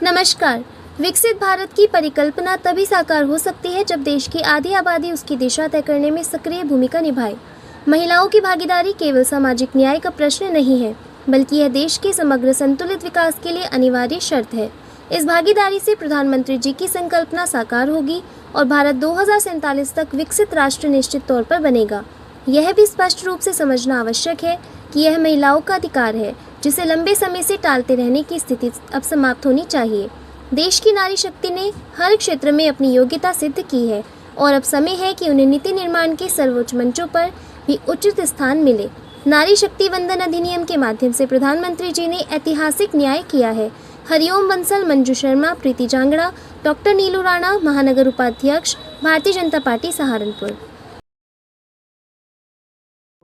नमस्कार। विकसित भारत की परिकल्पना तभी साकार हो सकती है जब देश की आधी आबादी उसकी दिशा तय करने में सक्रिय भूमिका निभाए। महिलाओं की भागीदारी केवल सामाजिक न्याय का प्रश्न नहीं है, बल्कि यह देश के समग्र संतुलित विकास के लिए अनिवार्य शर्त है। इस भागीदारी से प्रधानमंत्री जी की संकल्पना साकार होगी और भारत 2047 तक विकसित राष्ट्र निश्चित तौर पर बनेगा। यह भी स्पष्ट रूप से समझना आवश्यक है कि यह महिलाओं का अधिकार है, जिसे लंबे समय से टालते रहने की स्थिति अब समाप्त होनी चाहिए। देश की नारी शक्ति ने हर क्षेत्र में अपनी योग्यता सिद्ध की है और अब समय है कि उन्हें नीति निर्माण के सर्वोच्च मंचों पर भी उचित स्थान मिले। नारी शक्ति वंदन अधिनियम के माध्यम से प्रधानमंत्री जी ने ऐतिहासिक न्याय किया है। हरिओम बंसल, मंजू शर्मा, प्रीति जांगड़ा, डॉक्टर नीलू राणा, महानगर उपाध्यक्ष, भारतीय जनता पार्टी सहारनपुर।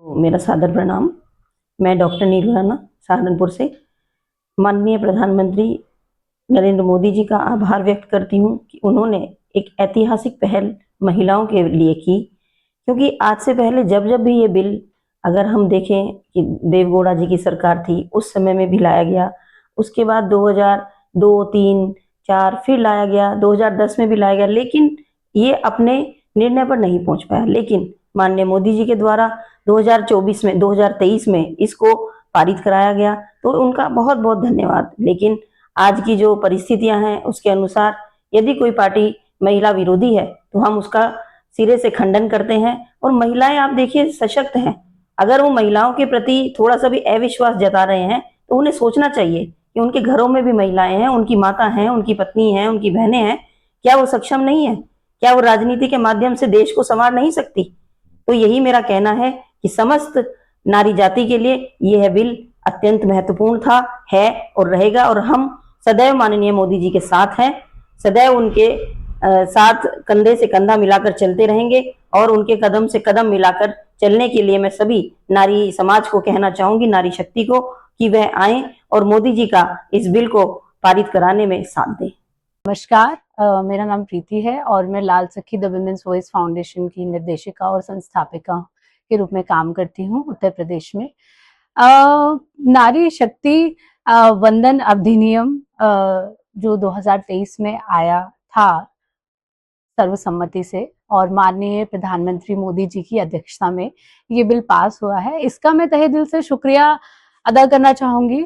मेरा सादर प्रणाम। मैं डॉक्टर नीलू राणा सहारनपुर से माननीय प्रधानमंत्री नरेंद्र मोदी जी का आभार व्यक्त करती हूँ कि उन्होंने एक ऐतिहासिक पहल महिलाओं के लिए की, क्योंकि आज से पहले जब जब भी ये बिल अगर हम देखें कि देवगौड़ा जी की सरकार थी उस समय में भी लाया गया, उसके बाद 2002, 3, 4 फिर लाया गया, 2010 में भी लाया गया, लेकिन ये अपने निर्णय पर नहीं पहुंच पाया। लेकिन माननीय मोदी जी के द्वारा 2023 में इसको पारित कराया गया, तो उनका बहुत बहुत धन्यवाद। लेकिन आज की जो परिस्थितियां हैं उसके अनुसार यदि कोई पार्टी महिला विरोधी है तो हम उसका सिरे से खंडन करते हैं। और महिलाएं आप देखिए सशक्त हैं, अगर वो महिलाओं के प्रति थोड़ा सा भी अविश्वास जता रहे हैं तो उन्हें सोचना चाहिए कि उनके घरों में भी महिलाएं हैं, उनकी माता हैं, उनकी पत्नी हैं, उनकी बहनें हैं, क्या वो सक्षम नहीं है? क्या वो राजनीति के माध्यम से देश को संवार नहीं सकती? तो यही मेरा कहना है कि समस्त नारी जाति के लिए यह बिल अत्यंत महत्वपूर्ण था, है और रहेगा। और हम सदैव माननीय मोदी जी के साथ हैं, सदैव उनके साथ कंधे से कंधा मिलाकर चलते रहेंगे और उनके कदम से कदम मिलाकर चलने के लिए मैं सभी नारी समाज को कहना चाहूंगी, नारी शक्ति को, कि वह आए और मोदी जी का इस बिल को पारित कराने में साथ दें। नमस्कार, मेरा नाम प्रीति है और मैं लाल सखी द विमेंस वॉइस फाउंडेशन की निर्देशिका और संस्थापिका के रूप में काम करती हूँ उत्तर प्रदेश में। नारी शक्ति वंदन अधिनियम जो 2023 में आया था सर्वसम्मति से और माननीय प्रधानमंत्री मोदी जी की अध्यक्षता में ये बिल पास हुआ है, इसका मैं तहे दिल से शुक्रिया अदा करना चाहूंगी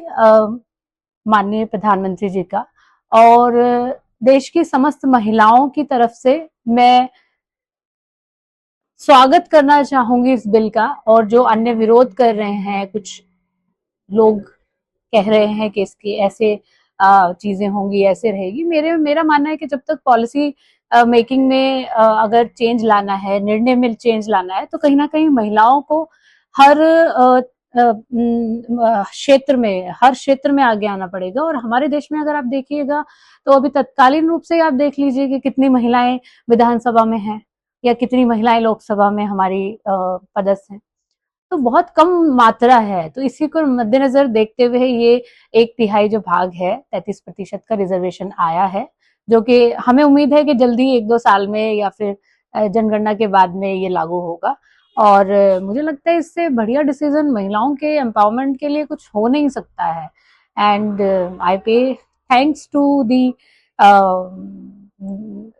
माननीय प्रधानमंत्री जी का। और देश की समस्त महिलाओं की तरफ से मैं स्वागत करना चाहूंगी इस बिल का। और जो अन्य विरोध कर रहे हैं, कुछ लोग कह रहे हैं कि इसकी ऐसे चीजें होंगी, ऐसे रहेगी, मेरा मानना है कि जब तक पॉलिसी मेकिंग में अगर चेंज लाना है, निर्णय में चेंज लाना है, तो कहीं ना कहीं महिलाओं को हर हर क्षेत्र में आगे आना पड़ेगा। और हमारे देश में अगर आप देखिएगा तो अभी तत्कालीन रूप से आप देख लीजिए कि कितनी महिलाएं विधानसभा में हैं या कितनी महिलाएं लोकसभा में हमारी पदस्थ हैं, तो बहुत कम मात्रा है। तो इसी को मद्देनजर देखते हुए ये 1/3 जो भाग है 33% का रिजर्वेशन आया है, जो कि हमें उम्मीद है कि जल्दी 1-2 साल में या फिर जनगणना के बाद में ये लागू होगा। और मुझे लगता है इससे बढ़िया डिसीजन महिलाओं के एम्पावरमेंट के लिए कुछ हो नहीं सकता है। And I pay thanks to the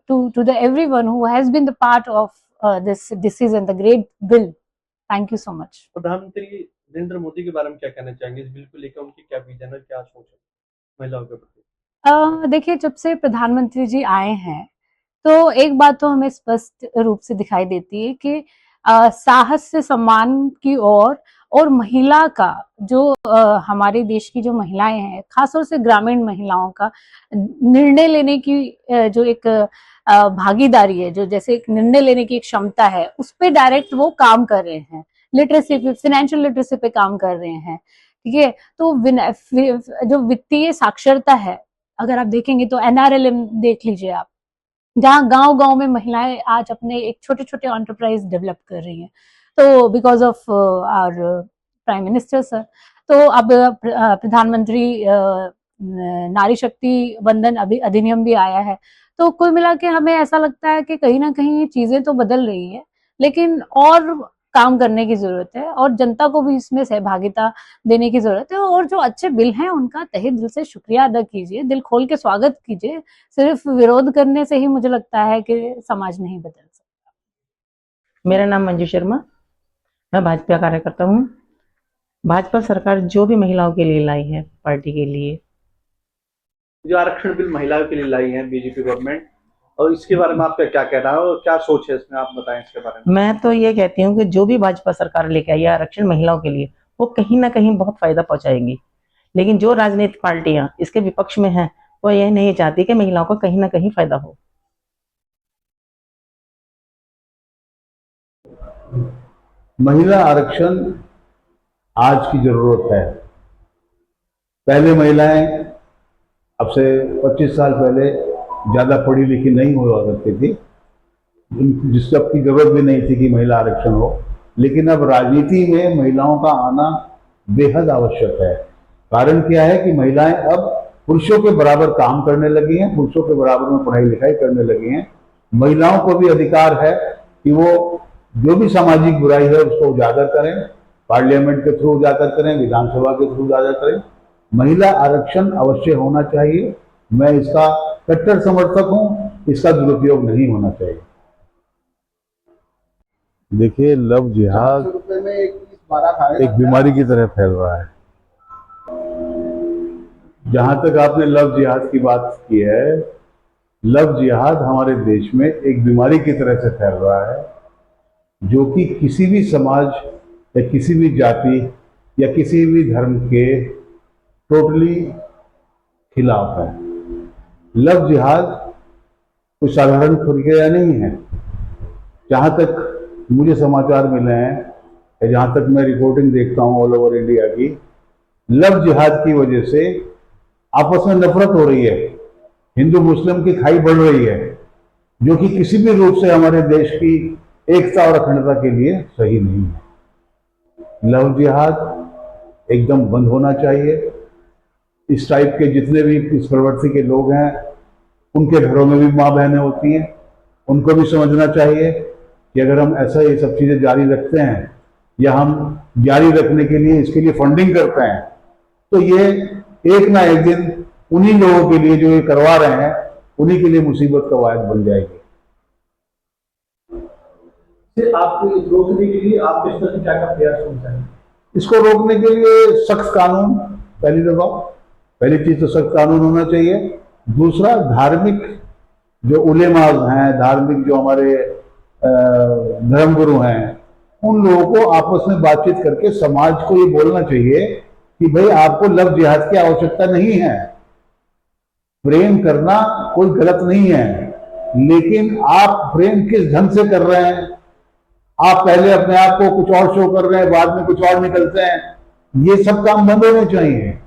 to the everyone who has been the part of this decision, the great bill. Thank you so much. प्रधानमंत्री नरेंद्र मोदी के बारे में क्या कहना चाहेंगे? इस बिल को लेकर उनकी क्या विजन है, क्या सोच है महिलाओं के प्रति? देखिए, जब से प्रधानमंत्री जी आए हैं तो एक बात तो हमें स्पष्ट रूप से दिखाई देती है कि साहस से सम्मान की ओर और महिला का जो हमारे देश की जो महिलाएं हैं, खासतौर से ग्रामीण महिलाओं का निर्णय लेने की जो एक भागीदारी है, जो जैसे एक निर्णय लेने की एक क्षमता है, उस पे डायरेक्ट वो काम कर रहे हैं। लिटरेसी पे, फाइनेंशियल लिटरेसी पे काम कर रहे हैं, ठीक है। तो जो वित्तीय साक्षरता है, अगर आप देखेंगे तो NRLM देख लीजिए आप, जहाँ गांव-गांव में महिलाएं आज अपने एक छोटे-छोटे एंटरप्राइज डेवलप कर रही हैं, तो because of our prime minister sir. तो अब प्रधानमंत्री नारी शक्ति वंदन अधिनियम भी आया है, तो कुल मिला के हमें ऐसा लगता है कि कहीं ना कहीं चीजें तो बदल रही है, लेकिन और काम करने की जरूरत है और जनता को भी इसमें सहभागिता देने की जरूरत है। और जो अच्छे बिल हैं उनका तहे दिल से शुक्रिया अदा कीजिए, दिल खोल के स्वागत कीजिए। सिर्फ विरोध करने से ही मुझे लगता है कि समाज नहीं बदल सकता। मेरा नाम मंजू शर्मा, मैं भाजपा कार्यकर्ता हूँ। भाजपा सरकार जो भी महिलाओं के लिए लाई है, पार्टी के लिए, जो आरक्षण बिल महिलाओं के लिए लाई है बीजेपी गवर्नमेंट, और इसके बारे में आपका क्या कहना है और क्या सोच है इसमें, आप बताएं इसके बारे में। मैं तो ये कहती हूँ कि जो भी भाजपा सरकार लेके आई है आरक्षण महिलाओं के लिए, वो कहीं ना कहीं बहुत फायदा पहुंचाएगी। लेकिन जो राजनीतिक पार्टियां इसके विपक्ष में हैं, वो यह नहीं चाहती कि महिलाओं को कहीं ना कहीं फायदा हो। महिला आरक्षण आज की जरूरत है। पहले महिलाएं अब से 25 साल पहले ज्यादा पढ़ी लिखी नहीं हुआ करती थी, जिसकी अब की जरूरत भी नहीं थी कि महिला आरक्षण हो। लेकिन अब राजनीति में महिलाओं का आना बेहद आवश्यक है। कारण क्या है कि महिलाएं अब पुरुषों के बराबर काम करने लगी हैं, पुरुषों के बराबर में पढ़ाई लिखाई करने लगी हैं। महिलाओं को भी अधिकार है कि वो जो भी सामाजिक बुराई है उसको उजागर करें, पार्लियामेंट के थ्रू उजागर करें, विधानसभा के थ्रू उजागर करें। महिला आरक्षण अवश्य होना चाहिए। मैं इसका कट्टर समर्थक हूं, इसका दुरुपयोग नहीं होना चाहिए। देखिए, लव जिहाद एक बीमारी की तरह फैल रहा है। जहां तक आपने लव जिहाद की बात की है, लव जिहाद हमारे देश में एक बीमारी की तरह से फैल रहा है, जो कि किसी भी समाज या किसी भी जाति या किसी भी धर्म के टोटली खिलाफ है। लव जिहाद कोई साधारण प्रक्रिया नहीं है। जहां तक मुझे समाचार मिले हैं या जहां तक मैं रिपोर्टिंग देखता हूं ऑल ओवर इंडिया की, लव जिहाद की वजह से आपस में नफरत हो रही है, हिंदू मुस्लिम की खाई बढ़ रही है, जो कि किसी भी रूप से हमारे देश की एकता और अखंडता के लिए सही नहीं है। लव जिहाद एकदम बंद होना चाहिए। इस टाइप के जितने भी इस प्रवृत्ति के लोग हैं, उनके घरों में भी माँ बहनें होती हैं, उनको भी समझना चाहिए कि अगर हम ऐसा ये सब चीज़ें जारी रखते हैं या हम जारी रखने के लिए इसके लिए फंडिंग करते हैं, तो ये एक ना एक दिन उन्हीं लोगों के लिए जो ये करवा रहे हैं, उन्हीं के लिए मुसीबत का वायद बन जाएगी। आपको रोकने के लिए आप किस तरह से क्या प्रयास होना चाहिए? इसको रोकने के लिए सख्त कानून, पहली चीज तो सख्त कानून होना चाहिए। दूसरा, धार्मिक जो उलेमाज हैं, धार्मिक जो हमारे धर्मगुरु हैं, उन लोगों को आपस में बातचीत करके समाज को ये बोलना चाहिए कि भाई आपको लव जिहाद की आवश्यकता नहीं है। प्रेम करना कोई गलत नहीं है, लेकिन आप प्रेम किस ढंग से कर रहे हैं? आप पहले अपने आप को कुछ और शो कर रहे हैं, बाद में कुछ और निकलते हैं। ये सब काम बंद होने चाहिए।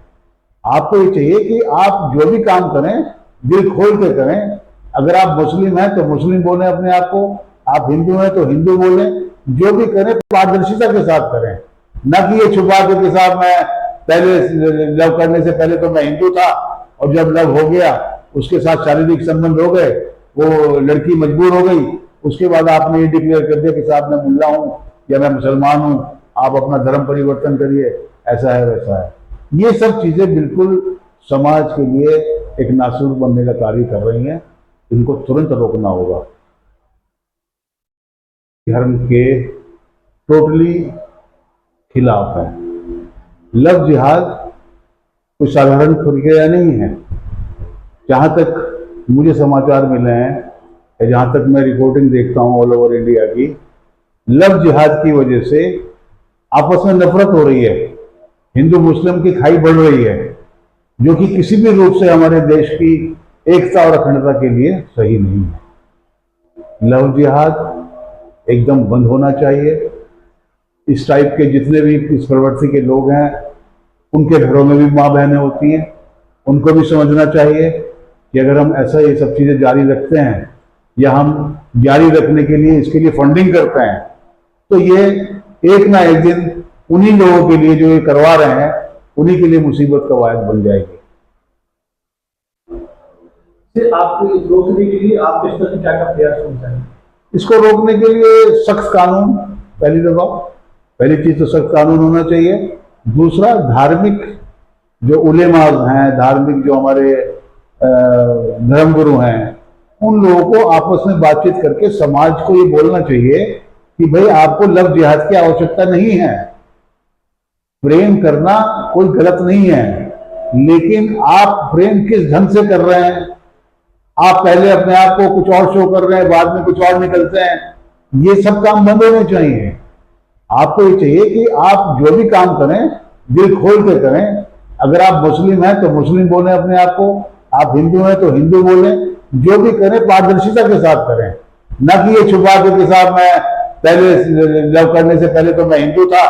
आपको ये चाहिए कि आप जो भी काम करें दिल खोल के करें। अगर आप मुस्लिम हैं तो मुस्लिम बोलें अपने आप को, आप हिंदू हैं तो हिंदू बोलें। जो भी करें पारदर्शिता के साथ करें, न कि ये छुपा के कि साहब मैं पहले लव करने से पहले तो मैं हिंदू था और जब लव हो गया उसके साथ शारीरिक संबंध हो गए, वो लड़की मजबूर हो गई, उसके बाद आपने ये डिक्लेयर कर दिया कि साहब मैं मुल्ला हूं या मैं मुसलमान हूं, आप अपना धर्म परिवर्तन करिए, ऐसा है वैसा है। ये सब चीजें बिल्कुल समाज के लिए एक नासूर बनने का कार्य कर रही हैं। इनको तुरंत रोकना होगा। धर्म के टोटली खिलाफ है। लव जिहाद कोई साधारण प्रक्रिया नहीं है। जहां तक मुझे समाचार मिले हैं या जहां तक मैं रिपोर्टिंग देखता हूं ऑल ओवर इंडिया की, लव जिहाद की वजह से आपस में नफरत हो रही है, हिंदू मुस्लिम की खाई बढ़ रही है, जो कि किसी भी रूप से हमारे देश की एकता और अखंडता के लिए सही नहीं है। लव जिहाद एकदम बंद होना चाहिए। इस टाइप के जितने भी इस प्रवृत्ति के लोग हैं, उनके घरों में भी माँ बहनें होती हैं, उनको भी समझना चाहिए कि अगर हम ऐसा ये सब चीज़ें जारी रखते हैं या हम जारी रखने के लिए इसके लिए फंडिंग करते हैं, तो ये एक ना एक दिन उन्हीं लोगों के लिए जो ये करवा रहे हैं, उन्हीं के लिए मुसीबत का वायद बन जाएगी। आपको रोकने के लिए आप किस तरह से क्या प्रयास होना चाहिए? इसको रोकने के लिए सख्त कानून, पहली दफा, पहली चीज तो सख्त कानून होना चाहिए। दूसरा, धार्मिक जो उलेमाज हैं, धार्मिक जो हमारे धर्मगुरु हैं, उन लोगों को आपस में बातचीत करके समाज को ये बोलना चाहिए कि भाई आपको लव जिहाद की आवश्यकता नहीं है, प्रेम करना कोई गलत नहीं है, लेकिन आप प्रेम किस ढंग से कर रहे हैं, आप पहले अपने आप को कुछ और शो कर रहे हैं, बाद में कुछ और निकलते हैं, ये सब काम बंद होने चाहिए। आपको ये चाहिए कि आप जो भी काम करें दिल खोल के करें। अगर आप मुस्लिम हैं तो मुस्लिम बोलें अपने आप को, आप हिंदू हैं तो हिंदू बोलें, जो भी करें पारदर्शिता के साथ करें, न कि ये छुपा के साथ मैं पहले लव करने से पहले तो मैं हिंदू था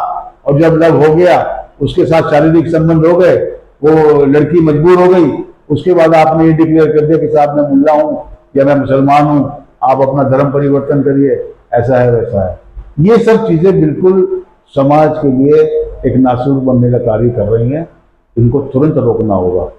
और जब लव हो गया उसके साथ शारीरिक संबंध हो गए, वो लड़की मजबूर हो गई, उसके बाद आपने ये डिक्लेयर कर दिया कि साहब मैं मुल्ला हूं या मैं मुसलमान हूं, आप अपना धर्म परिवर्तन करिए, ऐसा है वैसा है। ये सब चीजें बिल्कुल समाज के लिए एक नासूर बनने का कार्य कर रही हैं, इनको तुरंत रोकना होगा।